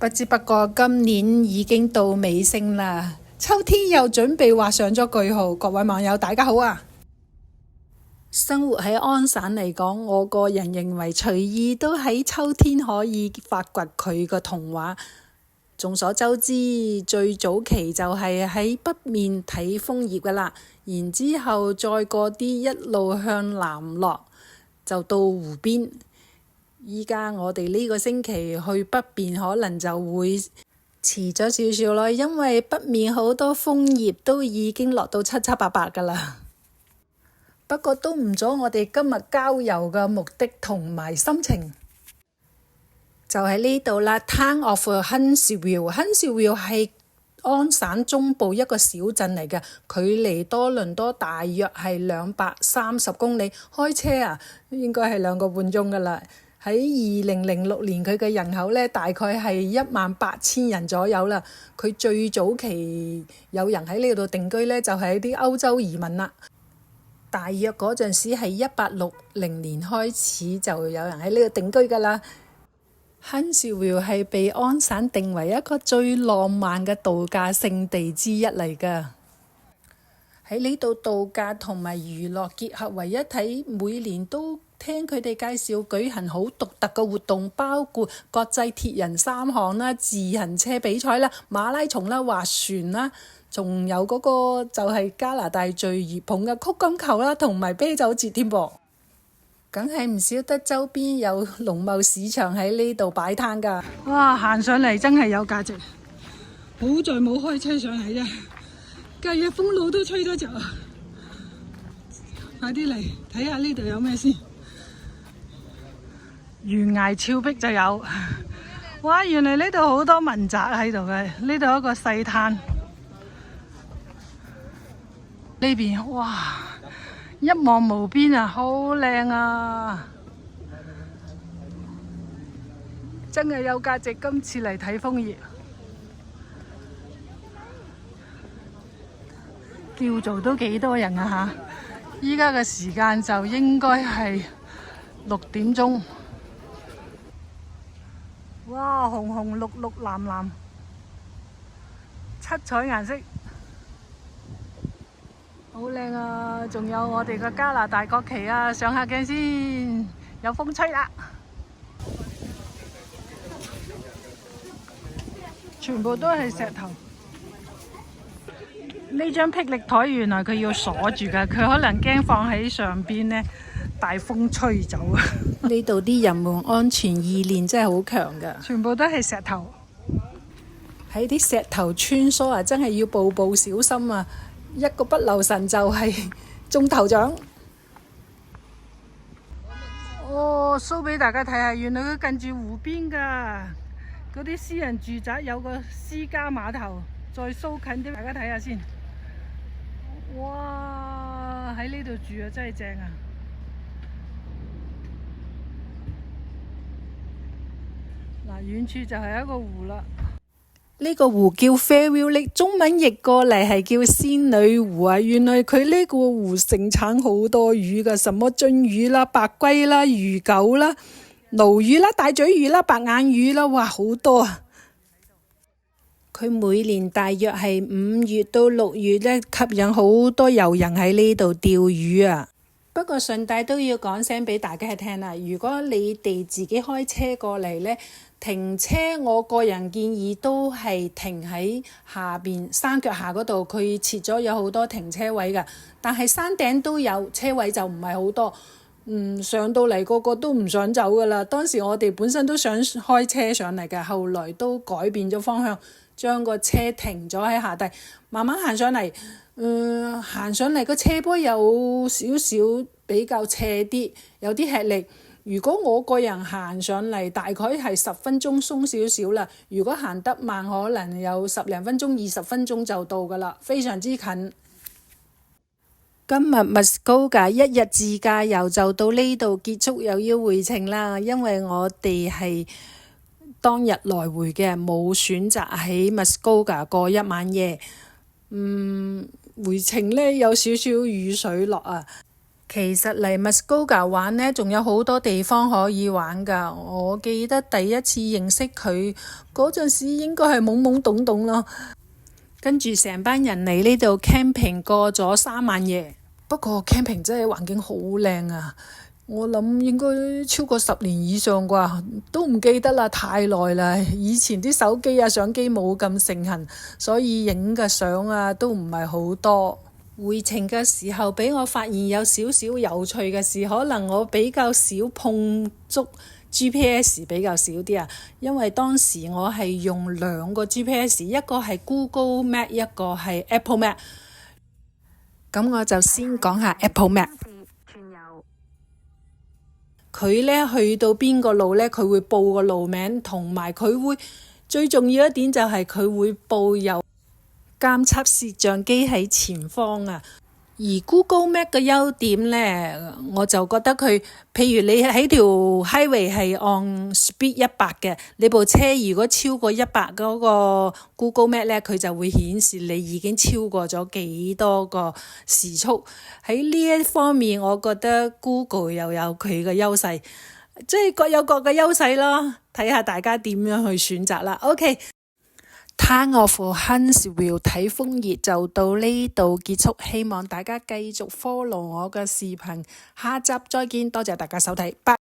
不知不覺今年已經到尾聲啦，秋天又準備畫上咗句號。各位網友大家好啊！生活喺安省嚟講，我個人認為隨意都喺秋天可以發掘佢個童話。眾所周知，最早期就係喺北面睇楓葉噶啦，然之後再過啲一路向南落，就到湖邊。依家我哋呢個星期去北邊可能就會遲咗少少咯，因為北面好多楓葉都已經落到七七八八噶啦。不過都唔阻我哋今日郊遊嘅目的同埋心情，就喺呢度啦。Town of Huntsville 係安省中部一個小鎮嚟嘅，距離多倫多大約係230公里，開車啊應該係2個半鐘噶啦。喺2006年佢嘅人口呢，大概係18000人左右啦。佢最早期有人喺呢度定居呢，就係啲歐洲移民啦。大約嗰陣時係1860年開始就有人喺呢度定居㗎啦。Huntsville 係被安省定為一個最浪漫嘅度假勝地之一嚟㗎。喺呢度度假同埋娛樂結合為一體，每年都聽佢哋介紹舉行好獨特嘅活動，包括國際鐵人3項啦、自行車比賽啦、馬拉松啦、划船啦，仲有嗰個就係加拿大最熱捧嘅曲金球啦，同埋啤酒節添噃。梗係唔少得周邊有農貿市場喺呢度擺攤㗎。哇！行上嚟真係有價值，好在冇開車上嚟啫，隔日風路都吹得着。快啲嚟睇下呢度有咩先。懸崖峭壁就有。哇！原來呢度好多民宅喺度嘅，呢度一個細灘。呢邊哇，一望無邊啊，好靚啊！真係有價值，今次嚟睇楓葉。叫做都幾多人啊嚇！依家嘅時間就應該係6點鐘。哇！紅紅綠綠藍藍，七彩顏色，好靚啊！仲有我哋嘅加拿大國旗啊！上下鏡先，有風吹啦。全部都係石頭。呢張霹靂台原來佢要鎖住㗎，佢可能驚放喺上邊呢，大風吹走啊！呢度啲人們安全意念真係好強㗎，全部都係石頭，喺啲石頭穿梭啊，真係要步步小心啊！一個不留神就係中頭獎。哦，show俾大家睇下，原來佢近住湖邊㗎，嗰啲私人住宅有個私家碼頭，再 show 近啲大家睇下先。哇！喺呢度住啊，真係正啊！嗱，遠處就係一個湖啦。呢個湖叫 Fairview Lake， 中文譯過嚟係叫仙女湖啊。原來佢呢個湖盛產好多魚㗎，什麼鱒魚啦、白龜啦、魚狗啦、鱸魚啦、大嘴魚啦、白眼魚啦，哇，好多啊！佢每年大約係5月到6月呢，吸引好多遊人喺呢度釣魚啊。不過順帶都要講聲俾大家聽啦，如果你哋自己開車過嚟呢，停車我個人建議都係停喺下邊山腳下嗰度，佢設咗有好多停車位㗎，但係山頂都有車位，就唔係好多。上到嚟個個都唔想走㗎啦。當時我哋本身都想開車上嚟嘅，後來都改變咗方向，將個車停咗喺下低，慢慢行上嚟。行上嚟個斜坡有少少比較斜啲，有啲吃力。如果我個人行上嚟，大概係10分鐘鬆少少啦。如果行得慢，可能有10零分鐘、20分鐘就到㗎啦，非常之近。今日 Muskoka 一日自駕遊就到呢度結束，又要回程啦。因為我哋係當日來回嘅，冇選擇喺 Muskoka 過一晚夜。回程呢有少少雨水落啊。其實嚟 Muskoka 玩呢，仲有好多地方可以玩㗎。我記得第一次認識佢嗰陣時，應該係懵懵懂懂咯。跟住成班人嚟呢度 camping 過咗3晚夜。不過 camping 真係環境好靚啊！我諗應該超過10年以上啩，都唔記得啦，太耐啦。以前啲手機啊、相機冇咁盛行，所以影嘅相啊都唔係好多。回程嘅時候俾我發現有少少有趣嘅事，可能我比較少碰觸 GPS 比較少啲啊，因為當時我係用2個 GPS， 一個係 Google Map， 一個係 Apple Map。咁我就先講下 Apple Map。佢呢去到邊個路呢，佢會報個路名，同埋佢會最重要一點就係佢會報有監測攝像機喺前方啊。而 Google Map 嘅優點呢，我就覺得佢，譬如你喺條 highway 係按 speed 100嘅，你部車如果超過100嗰個 Google Map 呢，佢就會顯示你已經超過咗幾多個時速。喺呢一方面，我覺得 Google 又有佢嘅優勢，即係各有各嘅優勢咯。睇下大家點樣去選擇啦。OK。Town of Huntsville 睇楓葉就到呢度結束，希望大家繼續 follow 我嘅視頻，下集再見，多謝大家收睇，拜。